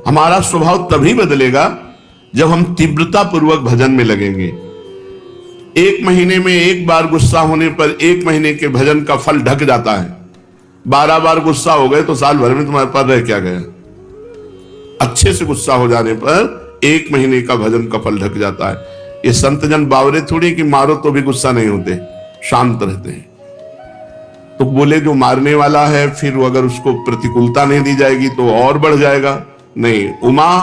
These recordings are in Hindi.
हमारा स्वभाव तभी बदलेगा जब हम तीव्रता पूर्वक भजन में लगेंगे। एक महीने में एक बार गुस्सा होने पर एक महीने के भजन का फल ढक जाता है। 12 बार गुस्सा हो गए तो साल भर में तुम्हारे पास रह क्या गया। अच्छे से गुस्सा हो जाने पर एक महीने का भजन का फल ढक जाता है। ये संत जन बावरे थोड़ी कि मारो तो भी गुस्सा नहीं होते, शांत रहते हैं। तो बोले जो मारने वाला है फिर वो अगर उसको प्रतिकूलता नहीं दी जाएगी तो और बढ़ जाएगा। नहीं, उमा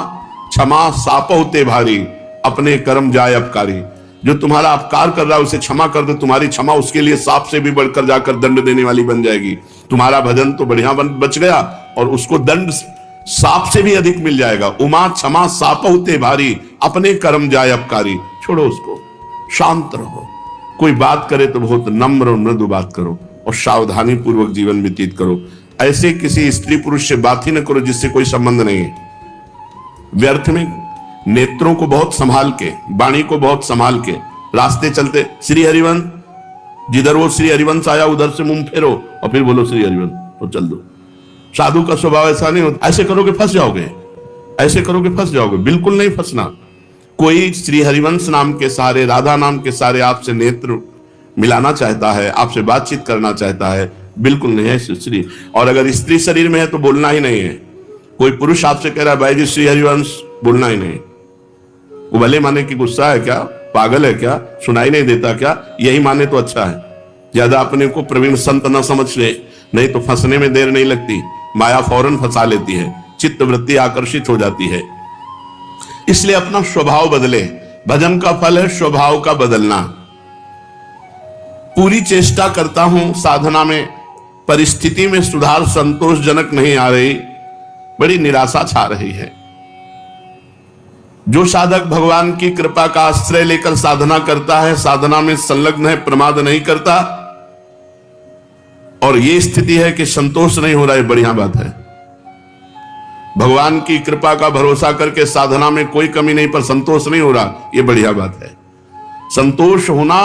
क्षमा साप होते भारी, अपने कर्म जाए अपकारी। जो तुम्हारा अपकार कर रहा है उसे क्षमा कर दो, तुम्हारी क्षमा उसके लिए सांप से भी बढ़कर जाकर दंड देने वाली बन जाएगी। तुम्हारा भजन तो बढ़िया बच गया और उसको दंड सांप से भी अधिक मिल जाएगा। उमा क्षमा साप होते भारी, अपने कर्म जाए अपकारी। छोड़ो उसको, शांत रहो। कोई बात करे तो बहुत नम्र और मृदु बात करो और सावधानी पूर्वक जीवन व्यतीत करो। ऐसे किसी स्त्री पुरुष से बात ही न करो जिससे कोई संबंध नहीं है। व्यर्थ में नेत्रों को बहुत संभाल के, वाणी को बहुत संभाल के रास्ते चलते, श्री हरिवंश, जिधर वो श्री हरिवंश आया उधर से मुंह फेरो और फिर बोलो श्री हरिवंश तो चल दो। साधु का स्वभाव ऐसा नहीं होता। ऐसे करोगे फंस जाओगे, ऐसे करोगे फंस जाओगे। बिल्कुल नहीं फंसना। कोई श्री हरिवंश नाम के सहारे, राधा नाम के सहारे आपसे नेत्र मिलाना चाहता है, आपसे बातचीत करना चाहता है, बिल्कुल नहीं है श्री। और अगर स्त्री शरीर में है तो बोलना ही नहीं है। कोई पुरुष आपसे कह रहा है भाई जी श्री हरिवंश, बोलना ही नहीं। वो भले माने कि गुस्सा है क्या, पागल है क्या, सुनाई नहीं देता क्या, यही माने तो अच्छा है। ज्यादा अपने को प्रवीण संत न समझ ले, नहीं तो फंसने में देर नहीं लगती। माया फौरन फंसा लेती है, चित्त वृत्ति आकर्षित हो जाती है। इसलिए अपना स्वभाव बदले। भजन का फल है स्वभाव का बदलना। पूरी चेष्टा करता हूं साधना में, परिस्थिति में सुधार संतोषजनक नहीं आ रही, बड़ी निराशा छा रही है। जो साधक भगवान की कृपा का आश्रय लेकर साधना करता है, साधना में संलग्न है, प्रमाद नहीं करता, और ये स्थिति है कि संतोष नहीं हो रहा है, बढ़िया बात है। भगवान की कृपा का भरोसा करके साधना में कोई कमी नहीं पर संतोष नहीं हो रहा, ये बढ़िया बात है। संतोष होना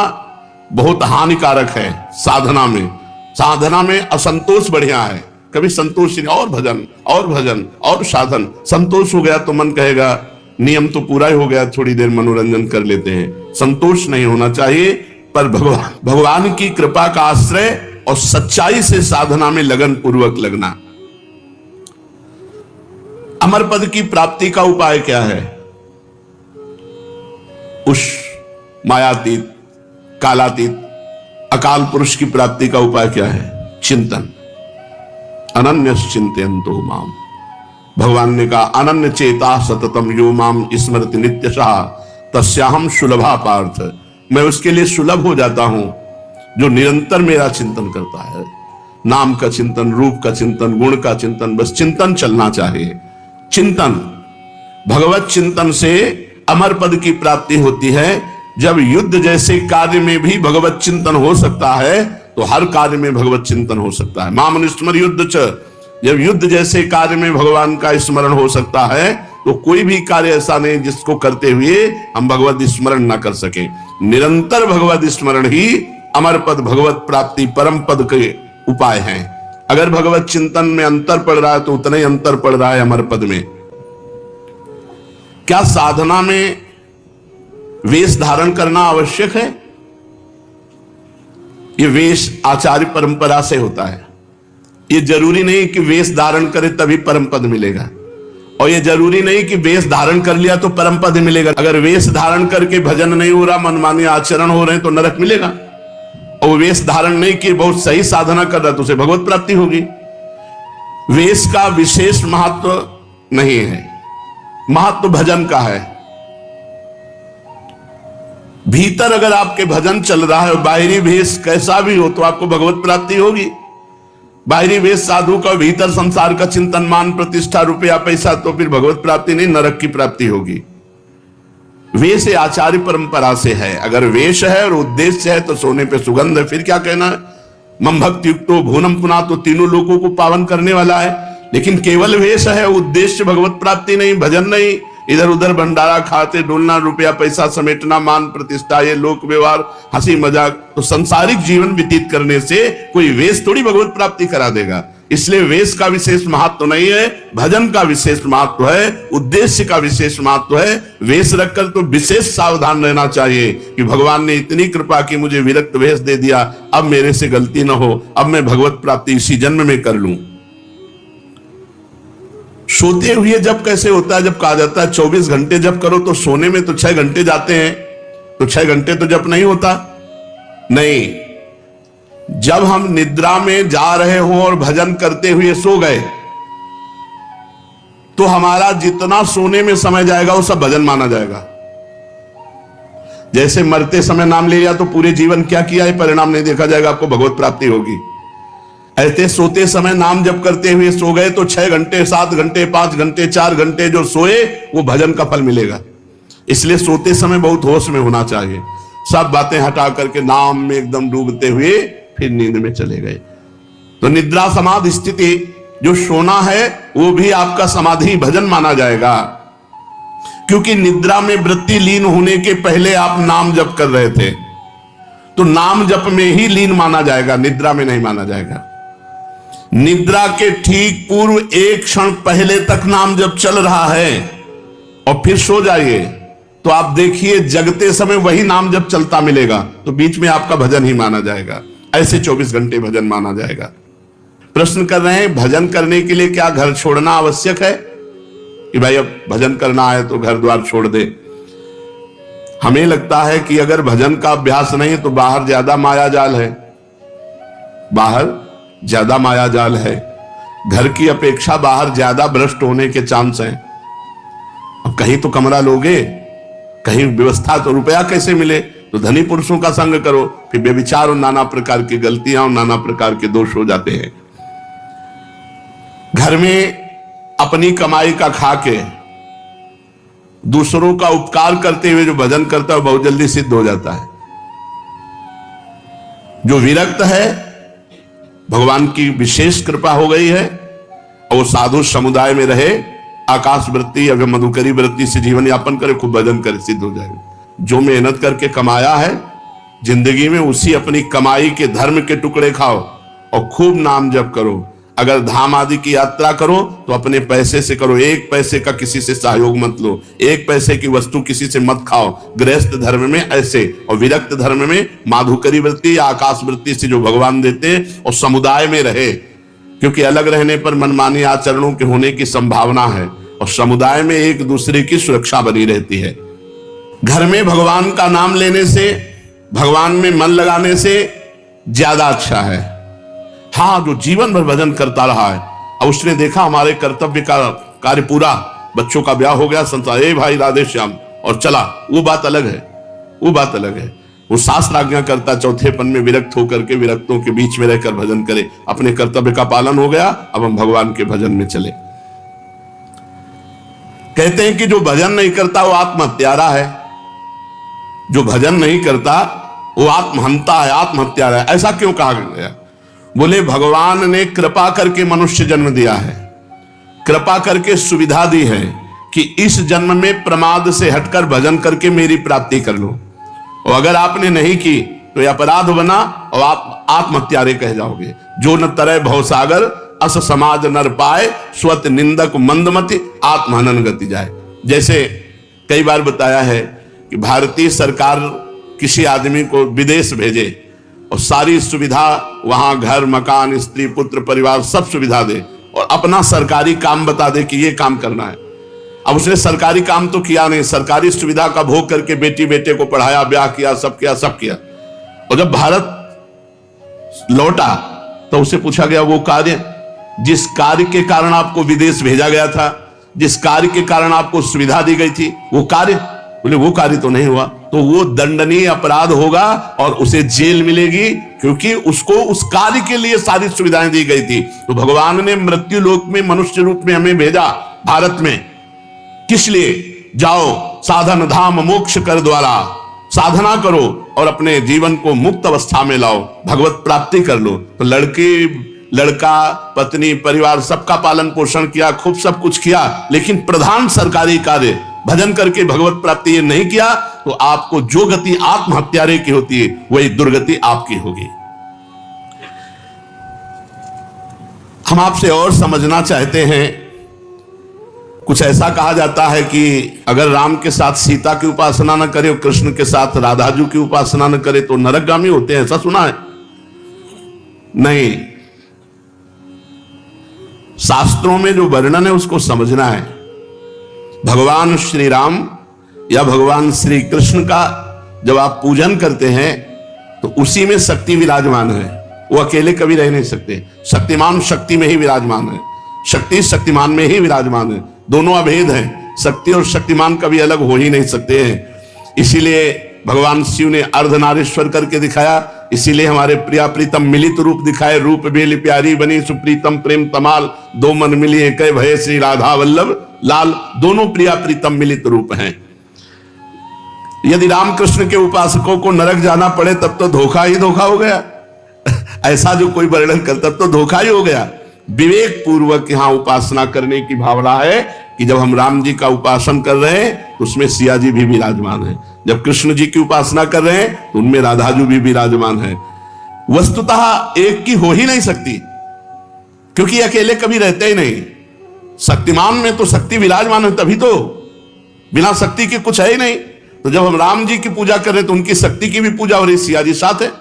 बहुत हानिकारक है साधना में। साधना में असंतोष बढ़िया है। कभी संतोष नहीं, और भजन और भजन और साधन। संतोष हो गया तो मन कहेगा नियम तो पूरा ही हो गया, थोड़ी देर मनोरंजन कर लेते हैं। संतोष नहीं होना चाहिए, पर भगवान की कृपा का आश्रय और सच्चाई से साधना में लगन पूर्वक लगना। अमर पद की प्राप्ति का उपाय क्या है? उस मायातीत, कालातीत, अकाल पुरुष की प्राप्ति का उपाय क्या है? चिंतन। अनन्य चिंतयन्तो माम। भगवान ने कहा अनन्य चेता सततम यो माम स्मरति नित्यशः तस्याहम सुलभा पार्थ। मैं उसके लिए सुलभ हो जाता हूं जो निरंतर मेरा चिंतन करता है। नाम का चिंतन, रूप का चिंतन, गुण का चिंतन, बस चिंतन चलना चाहिए। चिंतन, भगवत चिंतन से अमर पद की प्राप्ति होती है। जब युद्ध जैसे कार्य में भी भगवत चिंतन हो सकता है तो हर कार्य में भगवत चिंतन हो सकता है। माम स्मर युद्ध च। जब युद्ध जैसे कार्य में भगवान का स्मरण हो सकता है तो कोई भी कार्य ऐसा नहीं जिसको करते हुए हम भगवत स्मरण ना कर सके। निरंतर भगवत स्मरण ही अमर पद, भगवत प्राप्ति, परम पद के उपाय हैं। अगर भगवत चिंतन में अंतर पड़ रहा है तो उतना ही अंतर पड़ रहा है अमर पद में। क्या साधना में वेश धारण करना आवश्यक है? ये वेश आचार्य परंपरा से होता है। ये जरूरी नहीं कि वेश धारण करे तभी परम पद मिलेगा, और ये जरूरी नहीं कि वेश धारण कर लिया तो परम पद मिलेगा। अगर वेश धारण करके भजन नहीं हो रहा, मनमानी आचरण हो रहे हैं तो नरक मिलेगा। और वेश धारण नहीं किए, बहुत सही साधना कर रहा तो उसे भगवत प्राप्ति होगी। वेश का विशेष महत्व नहीं है, महत्व भजन का है। भीतर अगर आपके भजन चल रहा है, बाहरी वेश कैसा भी हो तो आपको भगवत प्राप्ति होगी। बाहरी वेश साधु का, भीतर संसार का चिंतन, मान प्रतिष्ठा, रुपया पैसा, तो फिर भगवत प्राप्ति नहीं, नरक की प्राप्ति होगी। वेश आचार्य परंपरा से है। अगर वेश है और उद्देश्य है तो सोने पे सुगंध है, फिर क्या कहना है? मम भक्ति युक्तो भुवनम पुना, तो तीनों लोगों को पावन करने वाला है। लेकिन केवल वेश है, उद्देश्य भगवत प्राप्ति नहीं, भजन नहीं, इधर उधर भंडारा खाते डोलना, रुपया पैसा समेटना, मान प्रतिष्ठा, ये लोक व्यवहार, हंसी मजाक, तो संसारिक जीवन व्यतीत करने से कोई वेश थोड़ी भगवत प्राप्ति करा देगा। इसलिए वेश का विशेष महत्व नहीं है, भजन का विशेष महत्व है, उद्देश्य का विशेष महत्व है। वेश रखकर तो विशेष सावधान रहना चाहिए कि भगवान ने इतनी कृपा की, मुझे विरक्त वेश दे दिया, अब मेरे से गलती ना हो, अब मैं भगवत प्राप्ति इसी जन्म में कर लूं। सोते हुए जब कैसे होता है? जब कहा जाता है 24 घंटे जप करो, तो सोने में तो 6 घंटे जाते हैं, तो 6 घंटे तो जप नहीं होता। नहीं, जब हम निद्रा में जा रहे हो और भजन करते हुए सो गए, तो हमारा जितना सोने में समय जाएगा वो सब भजन माना जाएगा। जैसे मरते समय नाम ले लिया तो पूरे जीवन क्या किया है परिणाम नहीं देखा जाएगा, आपको भगवत प्राप्ति होगी। ऐसे सोते समय नाम जप करते हुए सो गए तो 6 घंटे, 7 घंटे, 5 घंटे, 4 घंटे जो सोए वो भजन का फल मिलेगा। इसलिए सोते समय बहुत होश में होना चाहिए, सब बातें हटा करके नाम में एकदम डूबते हुए फिर नींद में चले गए। तो निद्रा समाधि स्थिति, जो सोना है वो भी आपका समाधि भजन माना जाएगा, क्योंकि निद्रा में वृत्ति लीन होने के पहले आप नाम जप कर रहे थे, तो नाम जप में ही लीन माना जाएगा, निद्रा में नहीं माना जाएगा। निद्रा के ठीक पूर्व 1 क्षण पहले तक नाम जप चल रहा है और फिर सो जाइए, तो आप देखिए जगते समय वही नाम जप चलता मिलेगा, तो बीच में आपका भजन ही माना जाएगा। ऐसे 24 घंटे भजन माना जाएगा। प्रश्न कर रहे हैं, भजन करने के लिए क्या घर छोड़ना आवश्यक है कि भाई अब भजन करना है तो घर द्वार छोड़ दे? हमें लगता है कि अगर भजन का अभ्यास नहीं है तो बाहर ज्यादा माया जाल है, बाहर ज्यादा माया जाल है, घर की अपेक्षा बाहर ज्यादा भ्रष्ट होने के चांस हैं। अब कहीं तो कमरा लोगे, कहीं व्यवस्था, तो रुपया कैसे मिले? तो धनी पुरुषों का संग करो, फिर व्यभिचार और नाना प्रकार की गलतियां और नाना प्रकार के दोष हो जाते हैं। घर में अपनी कमाई का खा के दूसरों का उपकार करते हुए जो भजन करता है बहुत जल्दी सिद्ध हो जाता है। जो विरक्त है, भगवान की विशेष कृपा हो गई है और वो साधु समुदाय में रहे, आकाश वृत्ति या मधुकरी वृत्ति से जीवन यापन करे, खूब भजन करे, सिद्ध हो जाएगा। जो मेहनत करके कमाया है जिंदगी में, उसी अपनी कमाई के धर्म के टुकड़े खाओ और खूब नाम जप करो। अगर धाम आदि की यात्रा करो तो अपने पैसे से करो, 1 पैसे का किसी से सहयोग मत लो, 1 पैसे की वस्तु किसी से मत खाओ। गृहस्थ धर्म में ऐसे, और विरक्त धर्म में माधुकरी वृत्ति या आकाश वृत्ति से जो भगवान देते हैं, और समुदाय में रहे, क्योंकि अलग रहने पर मनमानी आचरणों के होने की संभावना है, और समुदाय में एक दूसरे की सुरक्षा बनी रहती है। घर में भगवान का नाम लेने से, भगवान में मन लगाने से ज्यादा अच्छा है। हाँ, जो जीवन भर भजन करता रहा है और उसने देखा हमारे कर्तव्य का कार्य पूरा, बच्चों का ब्याह हो गया, संसार, ए भाई राधे श्याम, और चला, वो बात अलग है, वो बात अलग है। वो शास्त्र आज्ञा करता, चौथेपन में विरक्त होकर के विरक्तों के बीच में रहकर भजन करे, अपने कर्तव्य का पालन हो गया, अब हम भगवान के भजन में चले। कहते हैं कि जो भजन नहीं करता वो आत्महत्यारा है, जो भजन नहीं करता वो आत्महंता है, आत्महत्यारा है। ऐसा क्यों कहा गया? बोले भगवान ने कृपा करके मनुष्य जन्म दिया है, कृपा करके सुविधा दी है कि इस जन्म में प्रमाद से हटकर भजन करके मेरी प्राप्ति कर लो, और अगर आपने नहीं की तो यह अपराध बना और आप आत्महत्यारे कह जाओगे। जो न तरय भवसागर अस समाज नर पाए, स्वत निंदक मंदमति आत्महनन गति जाए। जैसे कई बार बताया है कि भारतीय सरकार किसी आदमी को विदेश भेजे और सारी सुविधा वहां, घर मकान स्त्री पुत्र परिवार सब सुविधा दे, और अपना सरकारी काम बता दे कि ये काम करना है। अब उसने सरकारी काम तो किया नहीं, सरकारी सुविधा का भोग करके बेटी बेटे को पढ़ाया, ब्याह किया, सब किया, सब किया। और जब भारत लौटा तो उसे पूछा गया वो कार्य, जिस कार्य के कारण आपको विदेश भेजा गया था, जिस कार्य के कारण आपको सुविधा दी गई थी, वो कार्य? बोले वो कार्य तो नहीं हुआ, तो वो दंडनीय अपराध होगा और उसे जेल मिलेगी, क्योंकि उसको उस कार्य के लिए सारी सुविधाएं दी गई थी। तो भगवान ने मृत्यु लोक में मनुष्य रूप में हमें भेजा भारत में, किस लिए? जाओ साधन धाम मोक्ष कर द्वारा, साधना करो और अपने जीवन को मुक्त अवस्था में लाओ, भगवत प्राप्ति कर लो। तो लड़का पत्नी परिवार सबका पालन पोषण किया, खूब सब कुछ किया, लेकिन प्रधान सरकारी कार्य भजन करके भगवत प्राप्ति ये नहीं किया, तो आपको जो गति आत्महत्यारे की होती है वही दुर्गति आपकी होगी। हम आपसे और समझना चाहते हैं। कुछ ऐसा कहा जाता है कि अगर राम के साथ सीता की उपासना न करे और कृष्ण के साथ राधाजू की उपासना न करे तो नरकगामी होते हैं, ऐसा सुना है? नहीं, शास्त्रों में जो वर्णन है उसको समझना है। भगवान श्री राम या भगवान श्री कृष्ण का जब आप पूजन करते हैं तो उसी में शक्ति विराजमान है, वो अकेले कभी रह नहीं सकते। शक्तिमान शक्ति में ही विराजमान है, शक्ति शक्तिमान में ही विराजमान है, दोनों अभेद हैं। शक्ति और शक्तिमान कभी अलग हो ही नहीं सकते हैं। इसीलिए भगवान शिव ने अर्धनारीश्वर करके दिखाया, इसीलिए हमारे प्रिया प्रीतम मिलित रूप दिखाए। रूप बेली प्यारी बनी सुप्रीतम प्रेम तमाल, दो मन मिली एक भय श्री राधा वल्लभ लाल। दोनों प्रिया प्रीतम मिलित रूप हैं। यदि रामकृष्ण के उपासकों को नरक जाना पड़े तब तो धोखा ही धोखा हो गया। ऐसा जो कोई वर्णन करता तब तो धोखा ही हो गया। विवेक पूर्वक यहां उपासना करने की भावना है कि जब हम राम जी का उपासन कर रहे हैं तो उसमें सिया जी भी विराजमान है, जब कृष्ण जी की उपासना कर रहे हैं तो उनमें राधाजू भी विराजमान है। वस्तुतः एक की हो ही नहीं सकती, क्योंकि अकेले कभी रहते ही नहीं। शक्तिमान में तो शक्ति विराजमान है, तभी तो, बिना शक्ति के कुछ है ही नहीं। तो जब हम राम जी की पूजा कर रहे हैं तो उनकी शक्ति की भी पूजा हो रही, सिया जी साथ है।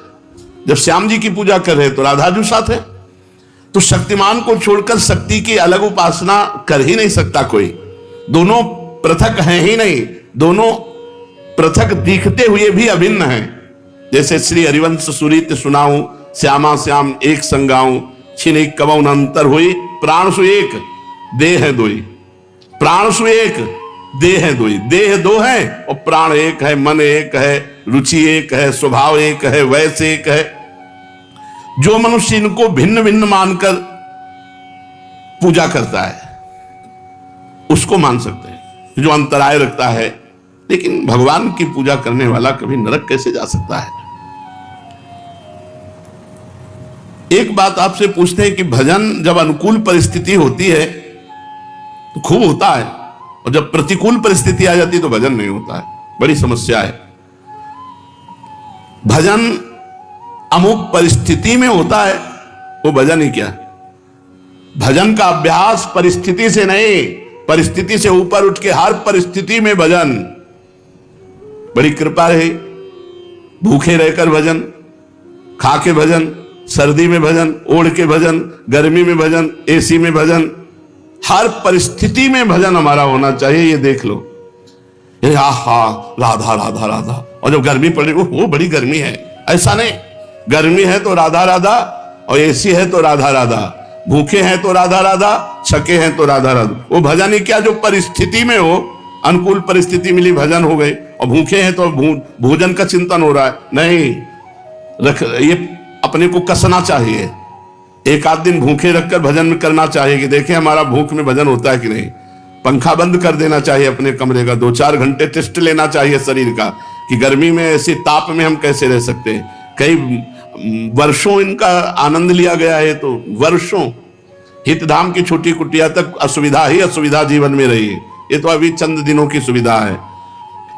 जब श्याम जी की पूजा कर रहे हैं तो राधाजू साथ है। तो शक्तिमान को छोड़कर शक्ति की अलग उपासना कर ही नहीं सकता कोई। दोनों पृथक हैं ही नहीं, दोनों पृथक दिखते हुए भी अभिन्न हैं। जैसे श्री हरिवंश सुरीत सुनाऊं, श्यामा श्याम एक संगाऊं, छिन कबौन अंतर हुई, प्राण सु एक देह है दोई। प्राण सु एक देह है दोई, देह दो है और प्राण एक है, मन एक है, रुचि एक है, स्वभाव एक है, वैसे एक है। जो मनुष्य इनको भिन्न भिन्न मानकर पूजा करता है उसको मान सकते हैं, जो अंतराय रखता है। लेकिन भगवान की पूजा करने वाला कभी नरक कैसे जा सकता है? एक बात आपसे पूछते हैं कि भजन जब अनुकूल परिस्थिति होती है तो खूब होता है, और जब प्रतिकूल परिस्थिति आ जाती है तो भजन नहीं होता है। बड़ी समस्या है। भजन अमुक परिस्थिति में होता है, वो भजन ही क्या? भजन का अभ्यास परिस्थिति से नहीं, परिस्थिति से ऊपर उठ के हर परिस्थिति में भजन। बड़ी कृपा रही, भूखे रहकर भजन, खा के भजन, सर्दी में भजन, ओढ़ के भजन, गर्मी में भजन, एसी में भजन, हर परिस्थिति में भजन हमारा होना चाहिए। ये देख लो, ये आहा राधा राधा राधा, और जब गर्मी पड़ रही वो बड़ी गर्मी है, ऐसा नहीं। गर्मी है तो राधा राधा, और एसी है तो राधा राधा, भूखे हैं तो राधा राधा, छके हैं तो राधा राधा। वो भजन ही क्या जो परिस्थिति में हो, अनुकूल परिस्थिति मिली भजन हो गई, और भूखे हैं तो भोजन का चिंतन हो रहा है, नहीं रख। ये अपने को कसना चाहिए, एक आध दिन भूखे रखकर भजन में करना चाहिए कि देखें हमारा भूख में भजन होता है कि नहीं। पंखा बंद कर देना चाहिए अपने कमरे का, 2-4 घंटे टेस्ट लेना चाहिए शरीर का कि गर्मी में ऐसे ताप में हम कैसे रह सकते हैं। कई वर्षों इनका आनंद लिया गया है, तो वर्षों हितधाम की छोटी कुटिया तक असुविधा ही असुविधा जीवन में रही है। ये तो अभी चंद दिनों की सुविधा है।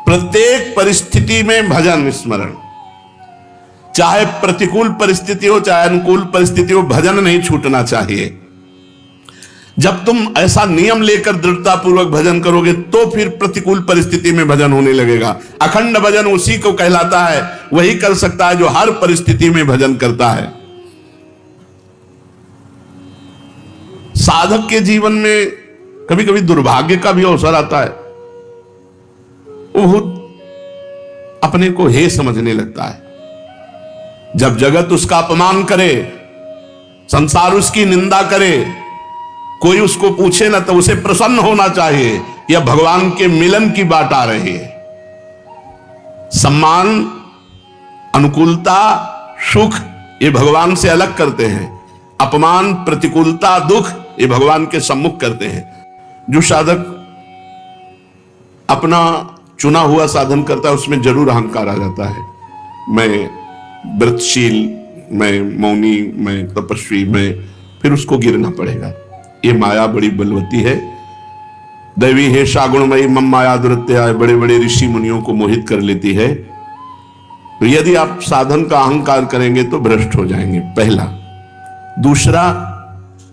प्रत्येक परिस्थिति में भजन स्मरण, चाहे प्रतिकूल परिस्थिति हो चाहे अनुकूल परिस्थिति हो, भजन नहीं छूटना चाहिए। जब तुम ऐसा नियम लेकर दृढ़ता पूर्वक भजन करोगे तो फिर प्रतिकूल परिस्थिति में भजन होने लगेगा। अखंड भजन उसी को कहलाता है, वही कर सकता है जो हर परिस्थिति में भजन करता है। साधक के जीवन में कभी कभी दुर्भाग्य का भी अवसर आता है, वो अपने को हे समझने लगता है। जब जगत उसका अपमान करे, संसार उसकी निंदा करे, कोई उसको पूछे ना, तो उसे प्रसन्न होना चाहिए कि अब भगवान के मिलन की बात आ रही है। सम्मान, अनुकूलता, सुख ये भगवान से अलग करते हैं, अपमान, प्रतिकूलता, दुख ये भगवान के सम्मुख करते हैं। जो साधक अपना चुना हुआ साधन करता है उसमें जरूर अहंकार आ जाता है। मैं व्रतशील, मैं मौनी, मैं तपस्वी, मैं, फिर उसको गिरना पड़ेगा। ये माया बड़ी बलवती है। दैवी है शागुणमयी मम माया दुरत्या, बड़े बड़े ऋषि मुनियों को मोहित कर लेती है। तो यदि आप साधन का अहंकार करेंगे तो भ्रष्ट हो जाएंगे, पहला। दूसरा,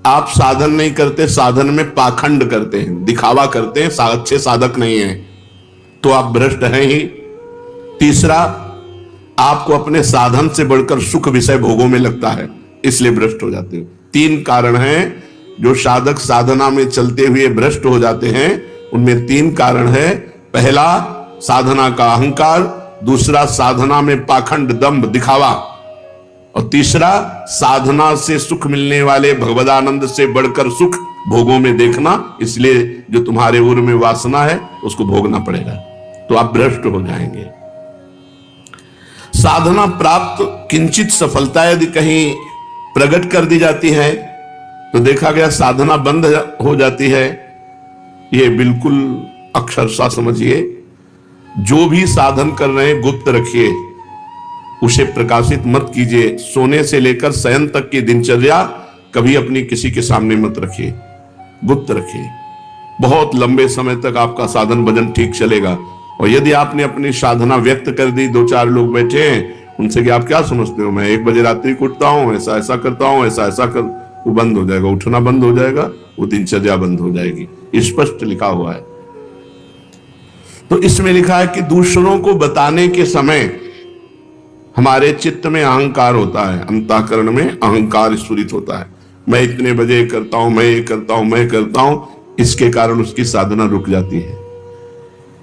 आप साधन नहीं करते, साधन में पाखंड करते हैं, दिखावा करते हैं, अच्छे साधक नहीं हैं, तो आप भ्रष्ट हैं ही। तीसरा, आपको अपने साधन से बढ़कर सुख विषय भोगों में लगता है, इसलिए भ्रष्ट हो जाते हो। 3 कारण हैं जो साधक साधना में चलते हुए भ्रष्ट हो जाते हैं। उनमें 3 कारण है। पहला, साधना का अहंकार। दूसरा, साधना में पाखंड, दंभ, दिखावा। और तीसरा, साधना से सुख मिलने वाले भगवदानंद से बढ़कर सुख भोगों में देखना। इसलिए जो तुम्हारे उर में वासना है उसको भोगना पड़ेगा, तो आप भ्रष्ट हो जाएंगे। साधना प्राप्त किंचित सफलता यदि कहीं प्रकट कर दी जाती है तो देखा गया साधना बंद हो जाती है। ये बिल्कुल अक्षरशः समझिए। जो भी साधन कर रहे हैं गुप्त रखिए, उसे प्रकाशित मत कीजिए। सोने से लेकर शयन तक की दिनचर्या कभी अपनी किसी के सामने मत रखिए, गुप्त रखिए। बहुत लंबे समय तक आपका साधन भजन ठीक चलेगा। और यदि आपने अपनी साधना व्यक्त कर दी, 2-4 लोग बैठे हैं, उनसे कि आप क्या समझते हो, मैं 1 बजे रात्रि को उठता हूं, ऐसा ऐसा करता हूं, ऐसा ऐसा कर, वो बंद हो जाएगा, उठना बंद हो जाएगा, वो दिनचर्या बंद हो जाएगी। स्पष्ट लिखा हुआ है। तो इसमें लिखा है कि दूसरों को बताने के समय हमारे चित्त में अहंकार होता है, अंतःकरण में अहंकार स्फुरित होता है। मैं इतने बजे करता हूं, मैं ये करता हूं, मैं करता हूं, इसके कारण उसकी साधना रुक जाती है।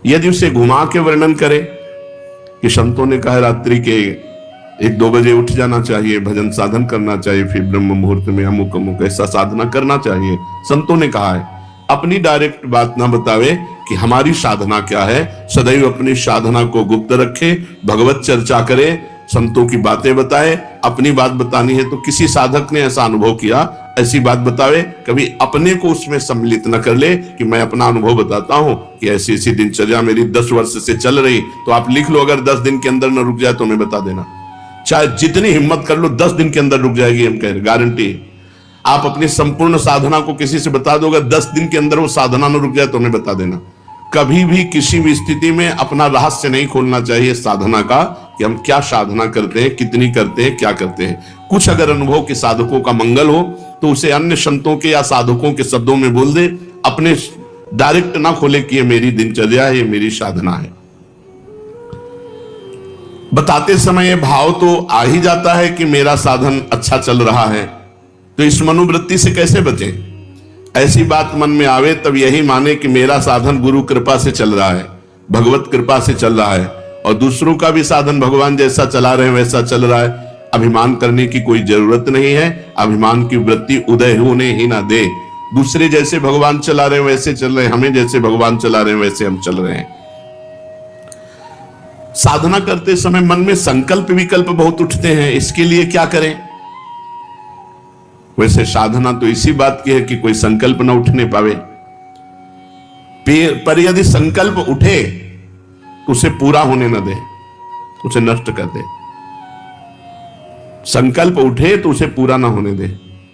यदि उसे घुमा के वर्णन करें कि संतों ने कहा रात्रि के 1-2 बजे उठ जाना चाहिए, भजन साधन करना चाहिए, फिर ब्रह्म मुहूर्त में अमुक अमुक ऐसा साधना करना चाहिए, संतों ने कहा है। अपनी डायरेक्ट बात ना बतावे कि हमारी साधना क्या है। सदैव अपनी साधना को गुप्त रखे, भगवत चर्चा करे, संतों की बातें बताए। अपनी बात बतानी है तो किसी साधक ने ऐसा अनुभव किया, ऐसी बात बतावे। कभी अपने को उसमें सम्मिलित न कर ले कि मैं अपना अनुभव बताता हूं कि ऐसी ऐसी दिनचर्या मेरी 10 वर्ष से चल रही। तो आप लिख लो, अगर 10 दिन के अंदर न रुक जाए तो मैं बता देना। चाहे जितनी हिम्मत कर लो, 10 दिन के अंदर रुक जाएगी, हम कह रहे, गारंटी। आप अपनी संपूर्ण साधना को किसी से बता दोगे, 10 दिन के अंदर वो साधना न रुक जाए तो हमें बता देना। कभी भी किसी भी स्थिति में अपना रहस्य नहीं खोलना चाहिए साधना का, कि हम क्या साधना करते हैं, कितनी करते हैं, क्या करते हैं। कुछ अगर अनुभव के साधकों का मंगल हो तो उसे अन्य संतों के या साधकों के शब्दों में बोल दे, अपने डायरेक्ट ना खोले कि ये मेरी दिनचर्या है, ये मेरी साधना है। बताते समय भाव तो आ ही जाता है कि मेरा साधन अच्छा चल रहा है, तो इस मनोवृत्ति से कैसे बचें? ऐसी बात मन में आवे तब यही माने कि मेरा साधन गुरु कृपा से चल रहा है, भगवत कृपा से चल रहा है, और दूसरों का भी साधन भगवान जैसा चला रहे हैं वैसा चल रहा है। अभिमान करने की कोई जरूरत नहीं है। अभिमान की वृत्ति उदय होने ही ना दे। दूसरे जैसे भगवान चला रहे हैं वैसे चल रहे हैं, हमें जैसे भगवान चला रहे हैं वैसे हम चल रहे हैं। साधना करते समय मन में संकल्प विकल्प बहुत उठते हैं, इसके लिए क्या करें? वैसे साधना तो इसी बात की है कि कोई संकल्प न उठने पावे, पर यदि संकल्प उठे तो उसे पूरा होने न दे, उसे नष्ट कर दे। संकल्प उठे तो उसे पूरा ना होने दे,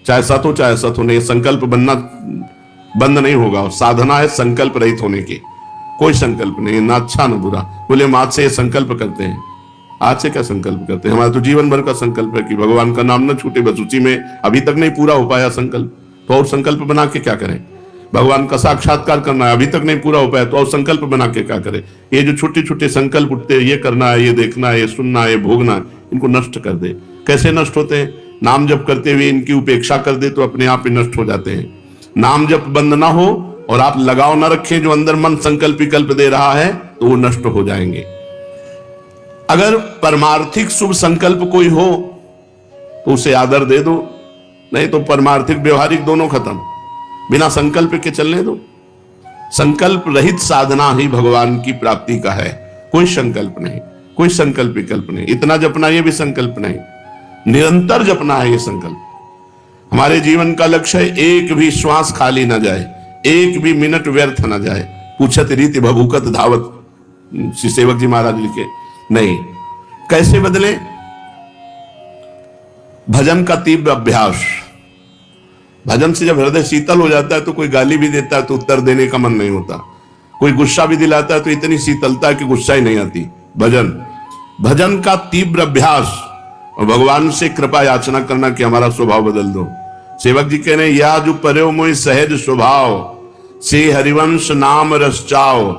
चाहे सत हो चाहे असत हो। नहीं, संकल्प बनना बंद नहीं होगा। साधना है संकल्प रहित होने की। कोई संकल्प नहीं, ना अच्छा ना बुरा। बोले हम आज से ये संकल्प करते हैं। आज से क्या संकल्प करते हैं? हमारा तो जीवन भर का संकल्प है कि भगवान का नाम न छूटे, बस उसी में। अभी तक नहीं पूरा हो पाया संकल्प, तो और संकल्प बना के क्या करें? भगवान का साक्षात्कार करना है, अभी तक नहीं पूरा हो पाया, तो और संकल्प बना के क्या करें? ये जो छोटे छोटे संकल्प उठते हैं, ये करना है, ये देखना है, ये सुनना है, ये भोगना है, इनको नष्ट कर दे। कैसे नष्ट होते हैं? नाम जप करते हुए इनकी उपेक्षा कर दे तो अपने आप ही नष्ट हो जाते हैं। नाम जप बंद ना हो और आप लगाव ना रखें जो अंदर मन संकल्प विकल्प दे रहा है, तो वो नष्ट हो जाएंगे। अगर परमार्थिक शुभ संकल्प कोई हो तो उसे आदर दे दो, नहीं तो परमार्थिक व्यवहारिक दोनों खत्म। बिना संकल्प के चलने दो। संकल्प रहित साधना ही भगवान की प्राप्ति का है। कोई संकल्प नहीं, कोई संकल्प विकल्प नहीं। इतना जपना ये भी संकल्प नहीं, निरंतर जपना है ये संकल्प। हमारे जीवन का लक्ष्य है एक भी श्वास खाली ना जाए, एक भी मिनट व्यर्थ ना जाए। पूछत रीति भभूकत धावत, श्री सेवक जी महाराज लिखे। नहीं, कैसे बदले? भजन का तीव्र अभ्यास। भजन से जब हृदय शीतल हो जाता है तो कोई गाली भी देता है तो उत्तर देने का मन नहीं होता। कोई गुस्सा भी दिलाता है तो इतनी शीतलता है कि गुस्सा ही नहीं आती। भजन का तीव्र अभ्यास और भगवान से कृपा याचना करना कि हमारा स्वभाव बदल दो। सेवक जी कह रहे हैं, या जो पर्यो मोहि सहज स्वभाव, से हरिवंश नाम रस चाओ,